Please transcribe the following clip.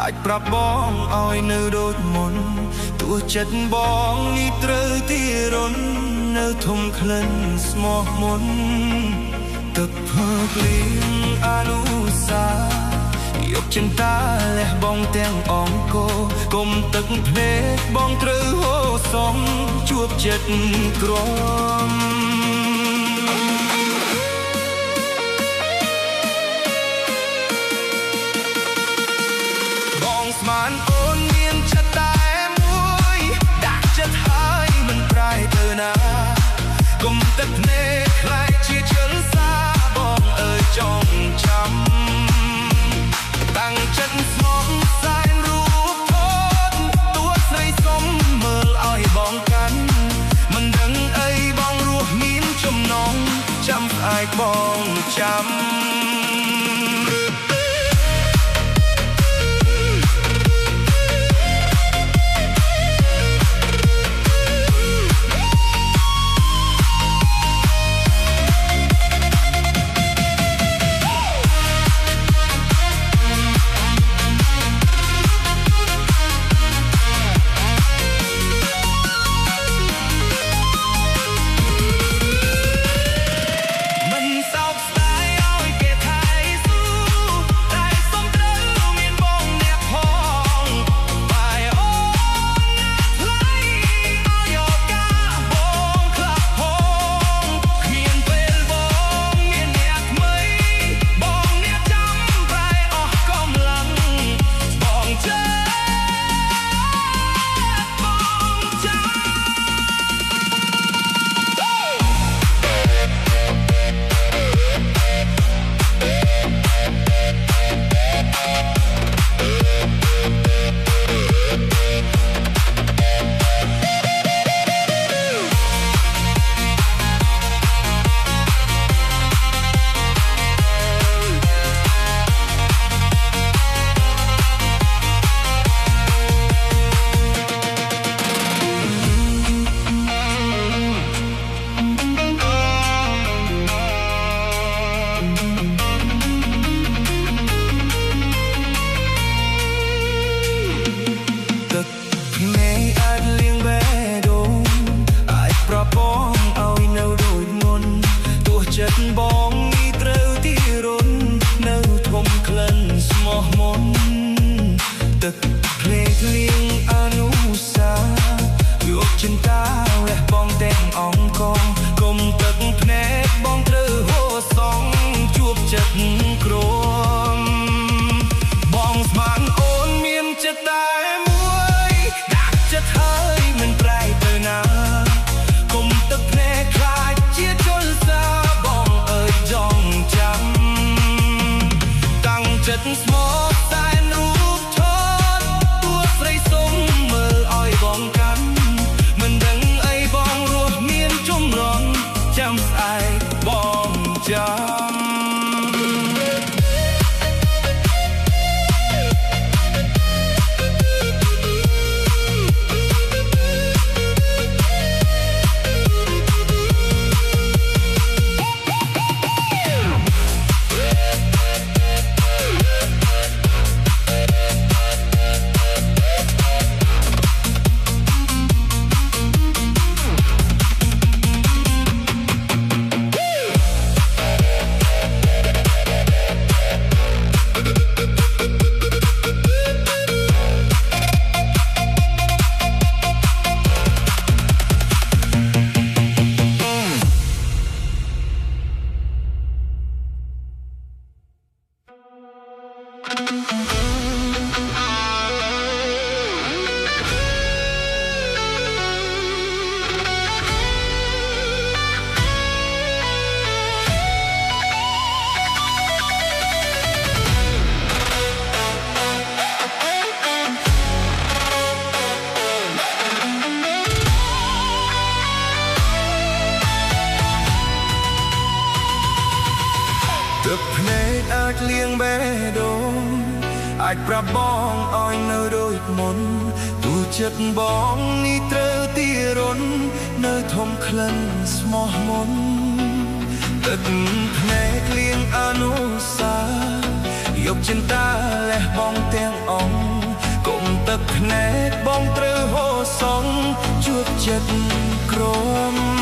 អាចប្រាប់បងឲ្យនៅដូចមុនទោះចិត្តបងនេះត្រូវទីរន់នៅធំក្លិនស្មោះមុនទឹកភើក្លៀងអនុសាយកចិន្តាលះបងទាំងអង្គគុំទឹកភ្នែកបងត្រូវហូរសំជួបចិត្តក្រំស្មានអូនមានចិត្តតែមួយដាក់ចិត្តហើយមិនប្រែទៅណាគុំទឹកភ្នែកខ្លាចជាជលសាបងអើយចងចាំតាំងចិត្តស្មោះសែនរូបថតតួស្រីសុំមើលឲ្យបងកាន់មិនដឹងអីបងរស់មានចំណងចាំស្អែកបងចាំ ទឹកភ្នែកអាចលៀងបេះដូងអាចប្រាប់បងឲ្យនៅដូចមុនទូចិត្តបងនេះត្រូវទីរុននៅធំក្លិនស្មោះមុនទឹកភ្នែកលៀងអនុសាយកចិន្តាលះបងទាំងអង្គកុំទឹកភ្នែកបងត្រូវហូរសងជួបចិត្តក្រម